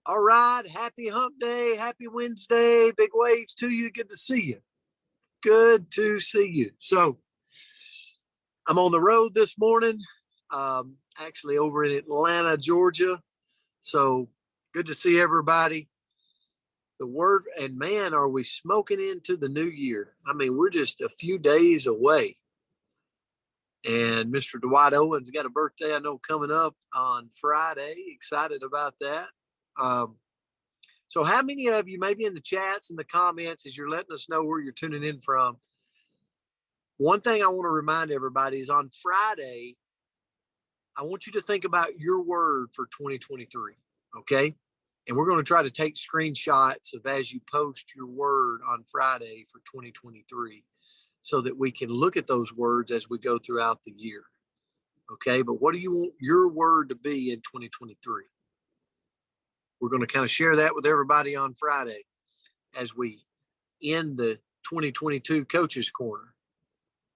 All right. Happy hump day. Happy Wednesday. Big waves to you. Good to see you. Good to see you. So I'm on the road this morning, actually over in Atlanta, Georgia. So good to see everybody. The word, and man, are we smoking into the new year? I mean, we're just a few days away. And Mr. Dwight Owens got a birthday I know coming up on Friday. Excited about that. Um, So, how many of you, maybe in the chats and the comments, as you're letting us know where you're tuning in from? One thing I want to remind everybody is on Friday, I want you to think about your word for 2023. Okay. And we're going to try to take screenshots of as you post your word on Friday for 2023 so that we can look at those words as we go throughout the year. Okay. But what do you want your word to be in 2023? We're going to kind of share that with everybody on Friday as we end the 2022 Coaches Corner.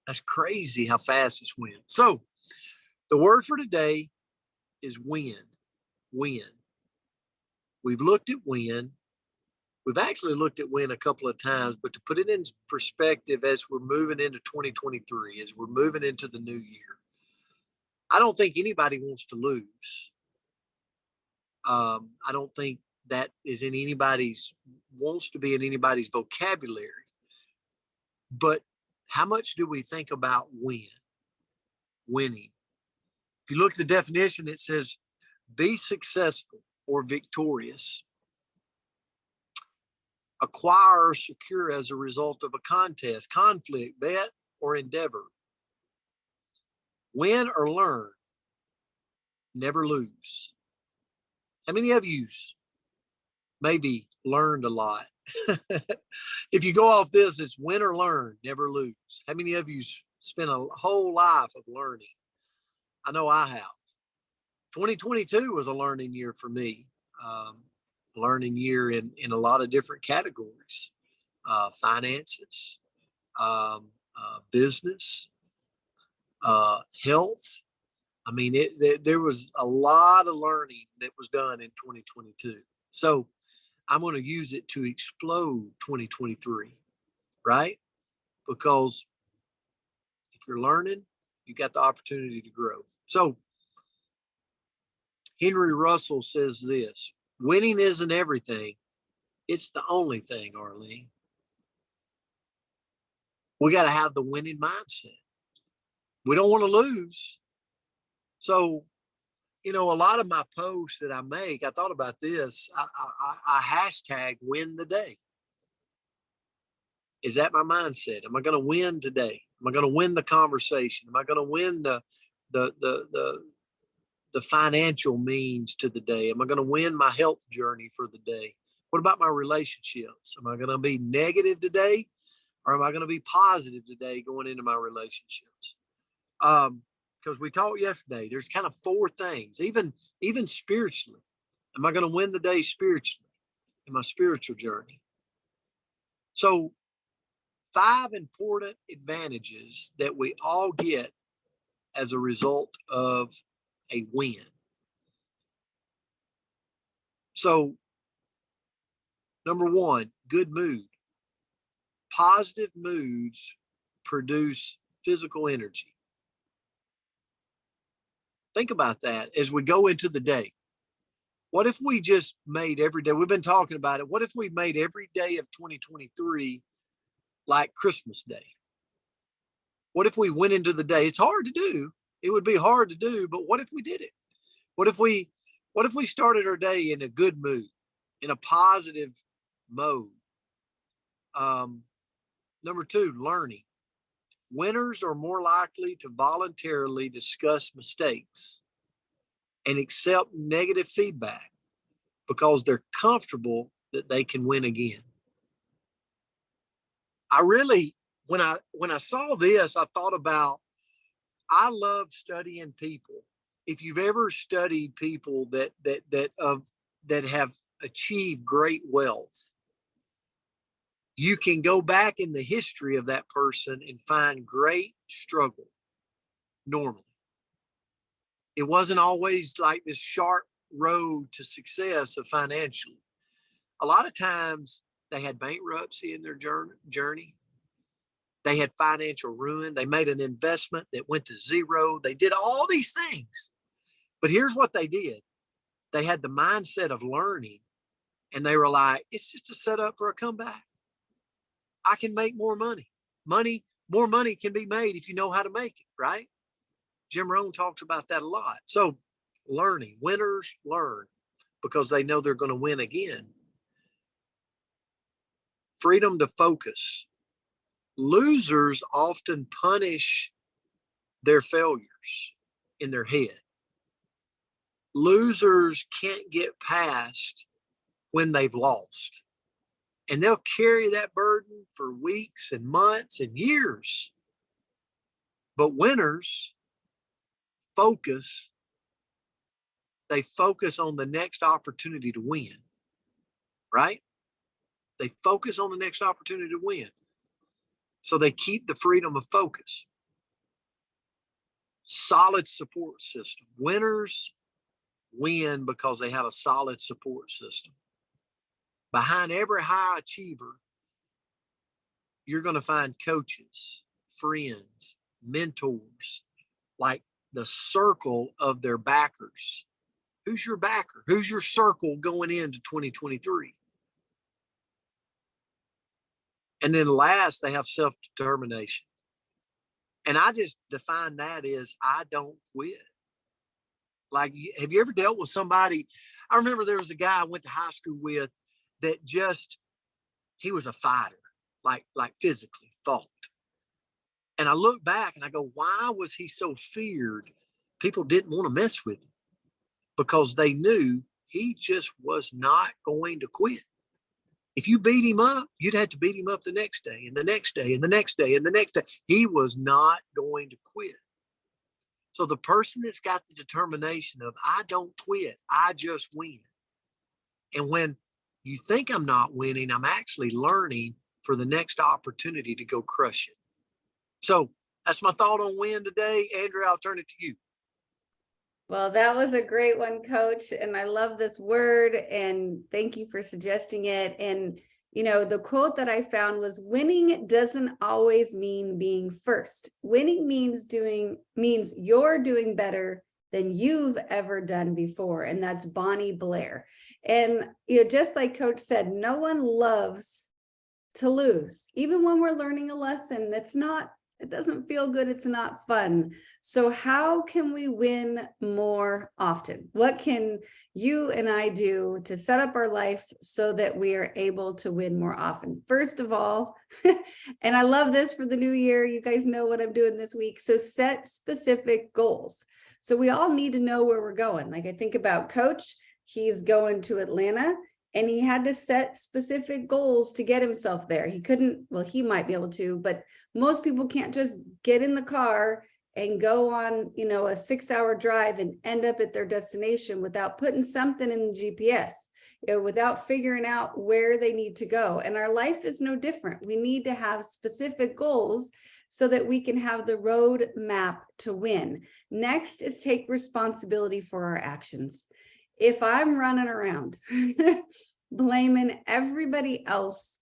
That's crazy how fast this went. So the word for today is win. Win. We've looked at win. We've actually looked at win a couple of times, but to put it in perspective as we're moving into 2023, as we're moving into the new year, I don't think anybody wants to lose. I don't think that is in anybody's, wants to be in anybody's vocabulary. But how much do we think about win? Winning. If you look at the definition, it says be successful or victorious, acquire or secure as a result of a contest, conflict, bet, or endeavor. Win or learn, never lose. How many of you maybe learned a lot? If you go off this, it's win or learn, never lose. How many of you spent a whole life of learning? I know I have. 2022 was a learning year for me. Learning year in a lot of different categories, finances, business, health. I mean, there was a lot of learning that was done in 2022. So I'm going to use it to explode 2023, right? Because if you're learning, you got the opportunity to grow. So Henry Russell says this: winning isn't everything, it's the only thing, Arlene. We got to have the winning mindset. We don't want to lose. So, a lot of my posts that I make, I thought about this. I hashtag win the day. Is that my mindset? Am I going to win today? Am I going to win the conversation? Am I going to win the financial means to the day? Am I going to win my health journey for the day? What about my relationships? Am I going to be negative today, or am I going to be positive today going into my relationships? Because we talked yesterday, there's kind of four things, even spiritually. Am I going to win the day spiritually in my spiritual journey? So 5 important advantages that we all get as a result of a win. So, number 1, good mood. Positive moods produce physical energy. Think about that as we go into the day. What if we just made every day, we've been talking about it, what if we made every day of 2023 like Christmas Day? What if we went into the day? It's hard to do. It would be hard to do, but what if we did it? What if we started our day in a good mood, in a positive mode? Number 2, learning. Winners are more likely to voluntarily discuss mistakes and accept negative feedback because they're comfortable that they can win again. I really, when I saw this, I thought about, I love studying people. If you've ever studied people that have achieved great wealth, you can go back in the history of that person and find great struggle normally. It wasn't always like this sharp road to success of financially. A lot of times they had bankruptcy in their journey. They had financial ruin. They made an investment that went to zero. They did all these things. But here's what they did. They had the mindset of learning, and they were like, it's just a setup for a comeback. I can make more money. More money can be made if you know how to make it, right? Jim Rohn talks about that a lot. So learning, winners learn because they know they're going to win again. Freedom to focus. Losers often punish their failures in their head. Losers can't get past when they've lost. And they'll carry that burden for weeks and months and years. But winners focus. They focus on the next opportunity to win, right? They focus on the next opportunity to win. So they keep the freedom of focus. Solid support system. Winners win because they have a solid support system. Behind every high achiever, you're going to find coaches, friends, mentors, like the circle of their backers. Who's your backer? Who's your circle going into 2023? And then last, they have self-determination. And I just define that as I don't quit. Like, have you ever dealt with somebody? I remember there was a guy I went to high school with that he was a fighter, like physically fought. And I look back and I go, why was he so feared? People didn't want to mess with him because they knew he just was not going to quit. If you beat him up, you'd have to beat him up the next day and the next day and the next day and the next day. He was not going to quit. So the person that's got the determination of, I don't quit, I just win. And when you think I'm not winning, I'm actually learning for the next opportunity to go crush it. So that's my thought on win today. Andrea, I'll turn it to you. Well, that was a great one, Coach. And I love this word. And thank you for suggesting it. And, you know, the quote that I found was, winning doesn't always mean being first. Winning means you're doing better than you've ever done before. And that's Bonnie Blair. And, you know, just like Coach said, no one loves to lose, even when we're learning a lesson it doesn't feel good. It's not fun. So how can we win more often? What can you and I do to set up our life so that we are able to win more often? First of all, and I love this for the new year, you guys know what I'm doing this week. So set specific goals. So we all need to know where we're going. Like I think about Coach, he's going to Atlanta. And he had to set specific goals to get himself there. He couldn't, well, he might be able to, but most people can't just get in the car and go on, you know, a 6-hour drive and end up at their destination without putting something in the GPS, you know, without figuring out where they need to go. And our life is no different. We need to have specific goals so that we can have the road map to win. Next is take responsibility for our actions. If I'm running around blaming everybody else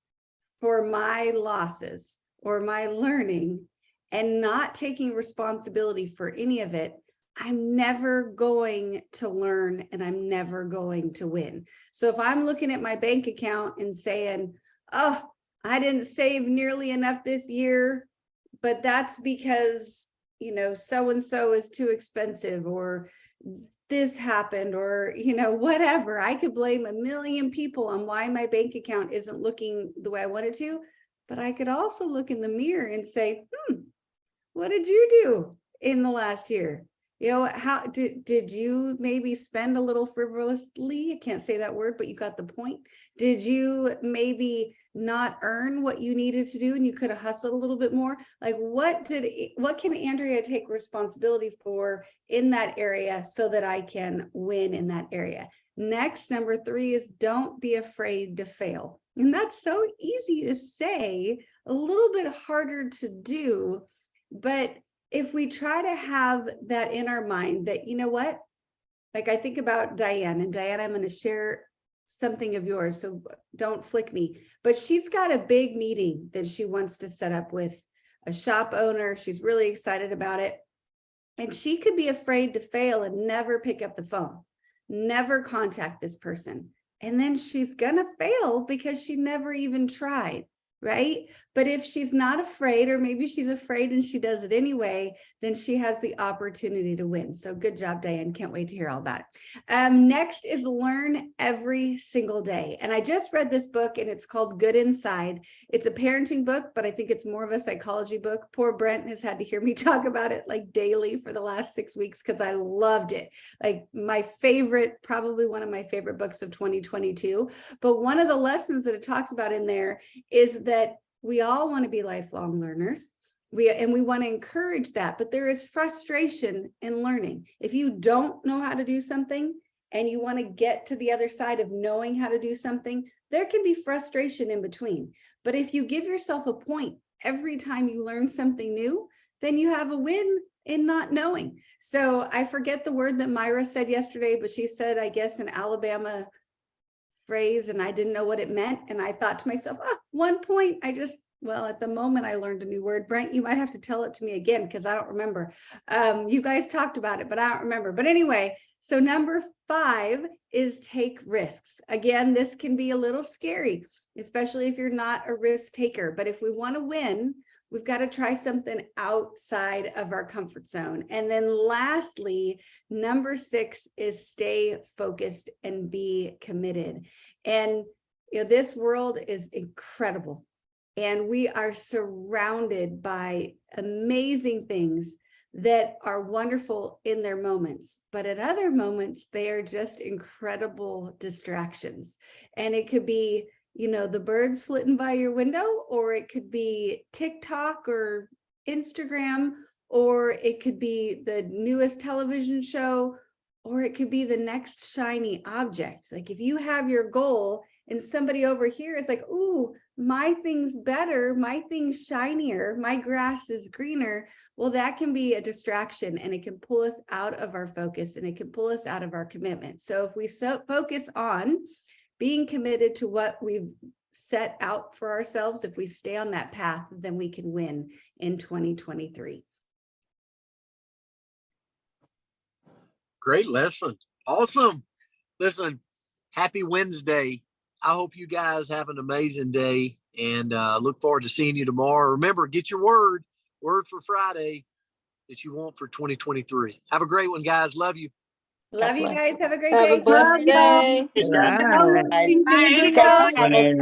for my losses or my learning and not taking responsibility for any of it, I'm never going to learn and I'm never going to win. So if I'm looking at my bank account and saying, oh, I didn't save nearly enough this year, but that's because, you know, so-and-so is too expensive, or this happened, or, you know, whatever. I could blame a million people on why my bank account isn't looking the way I want it to, but I could also look in the mirror and say, what did you do in the last year? You know, how did you maybe spend a little frivolously? I can't say that word, but you got the point. Did you maybe not earn what you needed to do and you could have hustled a little bit more? Like what can Andrea take responsibility for in that area so that I can win in that area? Next, number 3 is don't be afraid to fail. And that's so easy to say, a little bit harder to do, but if we try to have that in our mind that, you know what, like I think about Diane, and Diane, I'm going to share something of yours, so don't flick me, but she's got a big meeting that she wants to set up with a shop owner. She's really excited about it. And she could be afraid to fail and never pick up the phone, never contact this person. And then she's gonna fail because she never even tried, right? But if she's not afraid, or maybe she's afraid and she does it anyway, then she has the opportunity to win. So good job, Diane. Can't wait to hear all about it. Next is learn every single day. And I just read this book, and it's called Good Inside. It's a parenting book, but I think it's more of a psychology book. Poor Brent has had to hear me talk about it like daily for the last 6 weeks because I loved it. Like my favorite, probably one of my favorite books of 2022. But one of the lessons that it talks about in there is that we all want to be lifelong learners. We want to encourage that, but there is frustration in learning. If you don't know how to do something and you want to get to the other side of knowing how to do something, there can be frustration in between. But if you give yourself a point every time you learn something new, then you have a win in not knowing. So I forget the word that Myra said yesterday, but she said, I guess, an Alabama phrase, and I didn't know what it meant. And I thought to myself, 1 point. Well, at the moment I learned a new word. Brent, you might have to tell it to me again because I don't remember. You guys talked about it, but I don't remember. But anyway, so number 5 is take risks. Again, this can be a little scary, especially if you're not a risk taker. But if we want to win, we've got to try something outside of our comfort zone. And then lastly, number 6 is stay focused and be committed. And this world is incredible. And we are surrounded by amazing things that are wonderful in their moments, but at other moments, they are just incredible distractions. And it could be, the birds flitting by your window, or it could be TikTok or Instagram, or it could be the newest television show, or it could be the next shiny object. Like if you have your goal and somebody over here is like, ooh, my thing's better, my thing's shinier, my grass is greener. Well, that can be a distraction, and it can pull us out of our focus, and it can pull us out of our commitment. So if we focus on being committed to what we've set out for ourselves, if we stay on that path, then we can win in 2023. Great lesson. Awesome. Listen, happy Wednesday. I hope you guys have an amazing day, and look forward to seeing you tomorrow. Remember, get your word for Friday that you want for 2023. Have a great one, guys. Love you. Love you guys. Have a great Have day. a blessed day. Right. Bye.